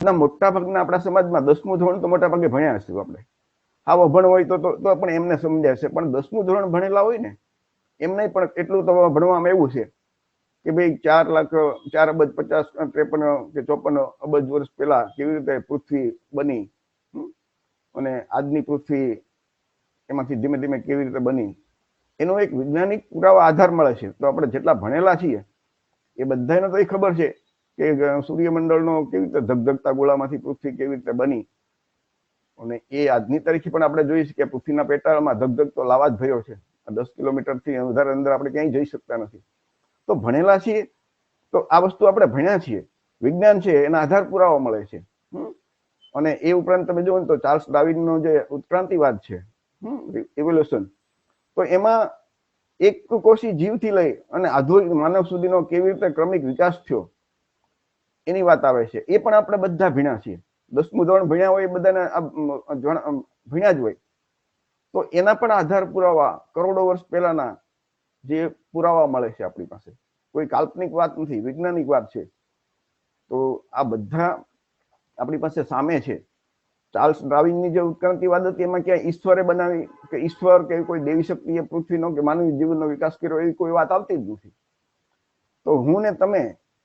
મોટા ભાગના આપણા સમાજમાં 10મું ધોરણ તો મોટા ભાગે ભણ્યા હશે આપણે. આવો અભણ હોય તો પણ એમને સમજાય છે, પણ 10મું ધોરણ ભણેલા હોય ને એમને પણ એટલું તો ભણવામાં એવું છે કે ભાઈ 4,04,50,53 કે 54 અબજ વર્ષ પહેલા કેવી રીતે પૃથ્વી બની અને આજની પૃથ્વી એમાંથી ધીમે ધીમે કેવી રીતે બની, એનો એક વૈજ્ઞાનિક પુરાવા આધાર મળે છે. તો આપણે જેટલા ભણેલા છીએ એ બધાને તો એ ખબર છે કે સૂર્યમંડળનો કેવી રીતે ધગધગતા ગોળામાંથી પૃથ્વી કેવી રીતે બની, અને એ આજની તારીખે પણ આપણે જોઈએ છીએ કે પૃથ્વીના પેટાળમાં ધગધગતો લાવા જ ભર્યો છે. 10 કિલોમીટરથી વધારે અંદર આપણે ક્યાંય જઈ શકતા નથી. તો ભણેલા છીએ તો આ વસ્તુ આપણે ભણ્યા છીએ, વિજ્ઞાન છે એના આધાર પુરાવા મળે છે. અને એ ઉપરાંત તમે જુઓ તો ચાર્લ્સ ડાર્વિનનો જે ઉત્ક્રાંતિવાદ છે, ઇવોલ્યુશન, તો એમાં એક કોષી જીવથી લઈ અને આધુનિક માનવ સુધીનો કેવી રીતે ક્રમિક વિકાસ થયો એની વાત આવે છે. એ પણ આપણે બધા ભણ્યા છીએ. 10મું ધોરણ ભણ્યા હોય એ બધાને ભણ્યા જ હોય. તો એના પણ આધાર પુરાવા કરોડો વર્ષ પહેલાના જે પુરાવા મળે છે આપણી પાસે. કોઈ કાલ્પનિક વાત નથી, વૈજ્ઞાનિક વાત છે. તો આ બધા આપણી પાસે સામે છે. ચાર્લ્સ ડાર્વિનની જે ઉત્ક્રાંતિવાદ હતી એમાં ક્યાંય ઈશ્વરે બનાવી કે ઈશ્વર કે કોઈ દેવી શક્તિએ પૃથ્વીનો કે માનવી જીવનનો વિકાસ કર્યો એવી કોઈ વાત આવતી જ નથી. તો હું ને તમે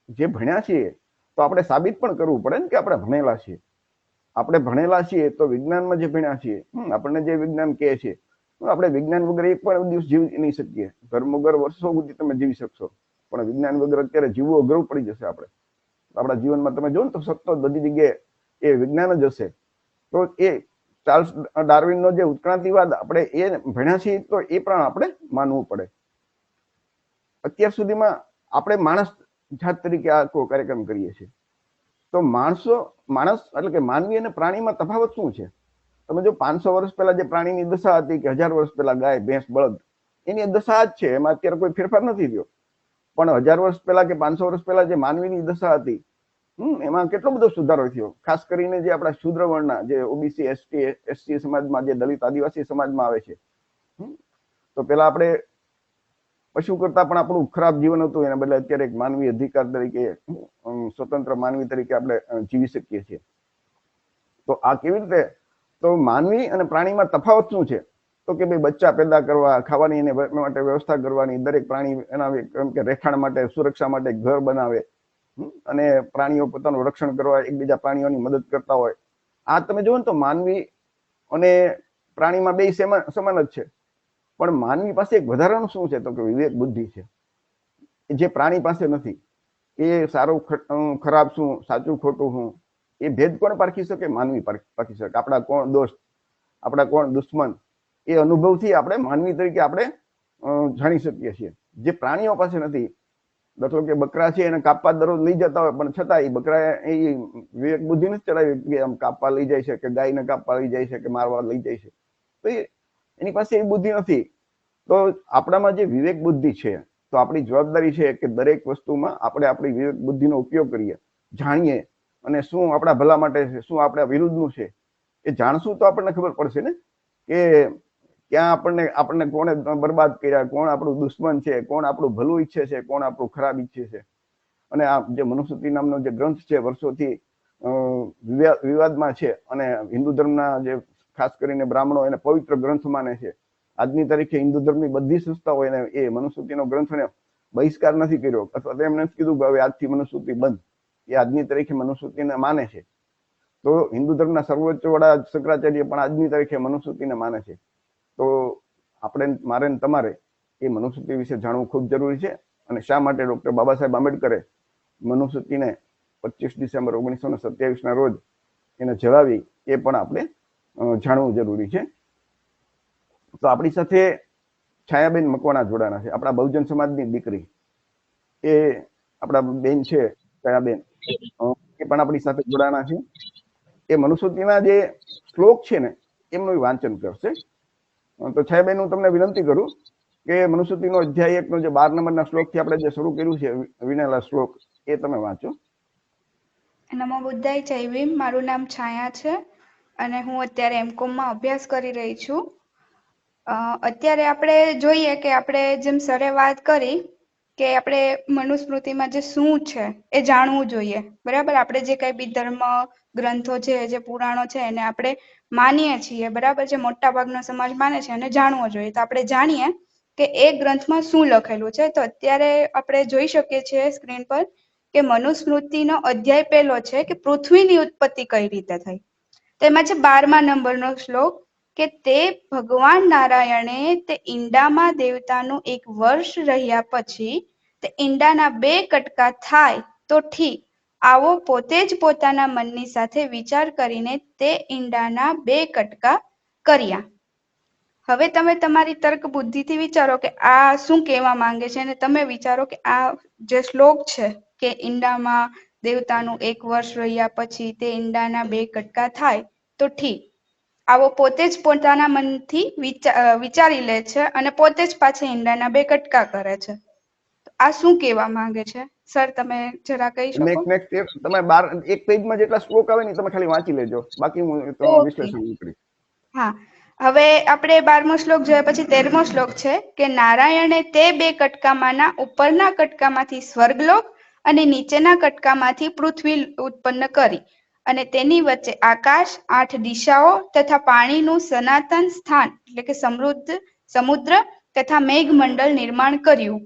જે ભણ્યા છીએ તો આપણે સાબિત પણ કરવું પડે ને કે આપણે ભણેલા છીએ. આપણે ભણેલા છીએ તો વિજ્ઞાનમાં જે ભણ્યા છીએ, આપણને જે વિજ્ઞાન કહે છે, આપણે વિજ્ઞાન વગર એક પણ દિવસ જીવી નહીં શકીએ. ધર્મ વગર વર્ષો સુધી તમે જીવી શકશો, પણ વિજ્ઞાન વગર અત્યારે જીવવું અઘરું પડી જશે. આપણે આપણા જીવનમાં તમે જો ને તો સતત બધી જગ્યાએ એ વિજ્ઞાન જ હશે. તો એ ચાર્લ્સ ડાર્વિનનો જે ઉત્ક્રાંતિવાદ આપણે એ ભણ્યા છીએ તો એ પણ આપણે માનવું પડે. અત્યાર સુધીમાં આપણે માણસ જાત તરીકે આખો કાર્યક્રમ કરીએ છીએ. તો માણસ એટલે કે માનવી અને પ્રાણીમાં તફાવત શું છે? તમે જો 500 વર્ષ પહેલા જે પ્રાણીની દશા હતી કે 1000 વર્ષ પહેલા ગાય, ભેંસ, બળદ, એની દશા જ છે, એમાં અત્યારે કોઈ ફેરફાર નથી થયો. પણ 1000 વર્ષ પહેલા કે 500 વર્ષ પહેલા જે માનવીની દશા હતી એમાં કેટલો બધો સુધારો થયો. ખાસ કરીને જે આપણા શૂદ્ર વર્ણના જે ઓબીસી, એસટી સમાજમાં, જે દલિત આદિવાસી સમાજમાં આવે છે, તો પેલા આપણે પશુ કરતા પણ આપણું ખરાબ જીવન હતું, એના બદલે અત્યારે એક માનવી અધિકાર તરીકે, સ્વતંત્ર માનવી તરીકે આપણે જીવી શકીએ છીએ. તો આ કેવી રીતે? તો માનવી અને પ્રાણીમાં તફાવત શું છે? તો કે ભાઈ બચ્ચા પેદા કરવા, ખાવાની એને માટે વ્યવસ્થા કરવાની, દરેક પ્રાણી એના એમ કે રહેઠાણ માટે, સુરક્ષા માટે ઘર બનાવે, અને પ્રાણીઓ પોતાનું રક્ષણ કરવા એકબીજા પ્રાણીઓની મદદ કરતા હોય. આ તમે જુઓ ને તો માનવી અને પ્રાણીમાં બે સમાન જ છે. પણ માનવી પાસે એક વધારાનું શું છે? તો કે વિવેક બુદ્ધિ છે, જે પ્રાણી પાસે નથી. એ સારું ખરાબ શું, સાચું ખોટું શું, એ ભેદ કોણ પારખી શકે? માનવી પારખી શકે. આપણા કોણ દોસ્ત, આપણા કોણ દુશ્મન, એ અનુભવથી આપણે માનવી તરીકે આપણે જાણી શકીએ છીએ, જે પ્રાણીઓ પાસે નથી. દાખલો કે બકરા છે, એને કાપવા દરરોજ લઈ જતા હોય, પણ છતાં એ બકરા એ વિવેક બુદ્ધિ નથી ચડાવી કે આમ કાપવા લઈ જાય છે, કે ગાયને કાપવા લઈ જાય છે, કે મારવા લઈ જાય છે. તો એની પાસે એ બુદ્ધિ નથી. તો આપણામાં જે વિવેક બુદ્ધિ છે, તો આપણી જવાબદારી છે કે દરેક વસ્તુમાં આપણે આપણી વિવેક બુદ્ધિનો ઉપયોગ કરીએ, જાણીએ, અને શું આપણા ભલા માટે છે, શું આપણા વિરુદ્ધનું છે, એ જાણશું તો આપણને ખબર પડશે ને કે ક્યાં આપણને કોણે બરબાદ કર્યા, કોણ આપણું દુશ્મન છે, કોણ આપણું ભલું ઈચ્છે છે, કોણ આપણું ખરાબ ઈચ્છે છે. અને આ જે મનુસ્મૃતિ નામનો જે ગ્રંથ છે, વર્ષોથી વિવાદમાં છે, અને હિન્દુ ધર્મના જે ખાસ કરીને બ્રાહ્મણો એને પવિત્ર ગ્રંથ માને છે. આજની તારીખે હિન્દુ ધર્મની બધી સંસ્થાઓ એને એ મનુસ્મૃતિનો ગ્રંથને બહિષ્કાર નથી કર્યો, અથવા તો એમ નથી કીધું કે હવે આજથી મનુસ્મૃતિ બંધ. એ આજની તારીખે મનુસ્મૃતિને માને છે. તો હિન્દુ ધર્મના સર્વોચ્ચ વડા શંકરાચાર્ય પણ આજની તારીખે મનુસ્મૃતિને માને છે. તો આપણે, મારે ને તમારે એ મનુસ્મૃતિ વિશે જાણવું ખૂબ જરૂરી છે. અને શા માટે ડોક્ટર બાબા સાહેબ આંબેડકરે મનુસ્મૃતિને 25 ડિસેમ્બર 1927 ના રોજ એને જણાવી, એ પણ આપણે જાણવું જરૂરી છે. તો આપણી સાથે છાયાબેન મકવાણા જોડાણા છે, આપણા બહુજન સમાજની દીકરી. એ આપણા બેન છે છાયાબેન, એ પણ આપણી સાથે જોડાણા છે. એ મનુસ્મૃતિના જે શ્લોક છે ને એમનું વાંચન કરશે. તો છાયાબેન, હું તમને વિનંતી કરું કે મનુસ્મૃતિનો અધ્યાય 1 નો જે 12 નંબરના શ્લોકથી આપણે જે શરૂ કર્યું છે, વિનેલા શ્લોક, એ તમે વાંચો. નમો બુદ્ધાય જય ભીમ. મારું નામ છાયા છે અને હું અત્યારે એમકોમમાં અભ્યાસ કરી રહી છું. અત્યારે આપણે જોઈએ કે આપણે જેમ સરે વાત કરી કે આપણે મનુસ્મૃતિમાં જે શું છે એ જાણવું જોઈએ, બરાબર. આપણે જે કઈ બી ધર્મ ગ્રંથો છે, જે પુરાણો છે, એને આપણે માનીએ છીએ, બરાબર. જે મોટા ભાગનો સમાજ માને છે અને જાણવો જોઈએ. તો આપણે જાણીએ કે એ ગ્રંથમાં શું લખેલું છે. તો અત્યારે આપણે જોઈ શકીએ છીએ સ્ક્રીન પર કે મનુસ્મૃતિનો અધ્યાય પહેલો છે કે પૃથ્વીની ઉત્પત્તિ કઈ રીતે થઈ. તેમાં છે 12મા નંબરનો શ્લોક કે તે ભગવાન નારાયણે તે ઈંડામાં દેવતાનું એક વર્ષ રહ્યા પછી તે ઈંડાના 2 કટકા થાય તો ઠીક, આવો પોતે જ પોતાના મનની સાથે વિચાર કરીને તે ઈંડાના 2 કટકા કર્યા. હવે તમે તમારી તર્ક બુદ્ધિથી વિચારો કે આ શું કહેવા માંગે છે, અને તમે વિચારો કે આ જે શ્લોક છે કે ઈંડામાં દેવતાનું 1 વર્ષ રહ્યા પછી તે ઈંડાના 2 કટકા થાય તો ઠીક, આવો પોતે જ પોતાના મનથી વિચારી લે છે અને પોતે જ પાછા ઈંડાના 2 કટકા કરે છે. આ શું કહેવા માંગે છે સર? તમે જરા કહી શકો. નેક્સ્ટ તમે 12 એક પેજમાં જેટલા શ્લોક આવે ને તમે ખાલી વાંચી લેજો, બાકી હું તમારું ઓકે, વિશ્લેષણ કરીશ. હા. હવે આપણે 12મો શ્લોક જોયા પછી 13મો શ્લોક છે કે નારાયણે તે 2 કટકામાંના ઉપરના કટકામાંથી સ્વર્ગલોક અને નીચેના કટકામાંથી પૃથ્વી ઉત્પન્ન કરી અને તેની વચ્ચે આકાશ, 8 દિશાઓ તથા પાણીનું સનાતન સ્થાન એટલે કે સમુદ્ર તથા મેઘમંડળ નિર્માણ કર્યું.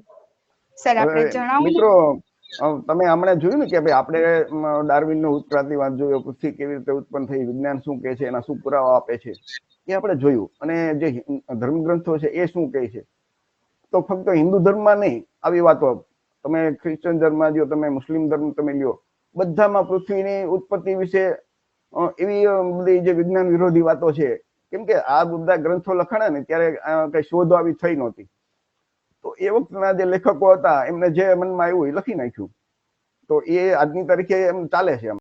સર, આપણે જણાવો ને. મિત્રો, તમે હમણાં જોયું ને કે ભાઈ આપણે ડાર્વિનનો ઉત્ક્રાંતિવાદ જોયો, પૃથ્વી કેવી રીતે ઉત્પન્ન થઈ, વિજ્ઞાન શું કહે છે, એના શું પુરાવા આપે છે, એ આપણે જોયું. અને જે ધર્મગ્રંથો છે એ શું કહે છે. તો ફક્ત હિન્દુ ધર્મમાં નહીં, આવી વાતો તમે ક્રિશ્ચન ધર્મ લ્યો, તમે મુસ્લિમ ધર્મ તમે લ્યો, બધામાં પૃથ્વીની ઉત્પત્તિ વિશે એવી બધી જે વિજ્ઞાન વિરોધી વાતો છે. કેમ કે આ બધા ગ્રંથો લખાણા ને ત્યારે કઈ શોધો આવી થઈ નહોતી. તો એ વખતના જે લેખકો હતા એમને જે મનમાં આવ્યું એ લખી નાખ્યું. તો એ આજની તારીખે એમ ચાલે છે.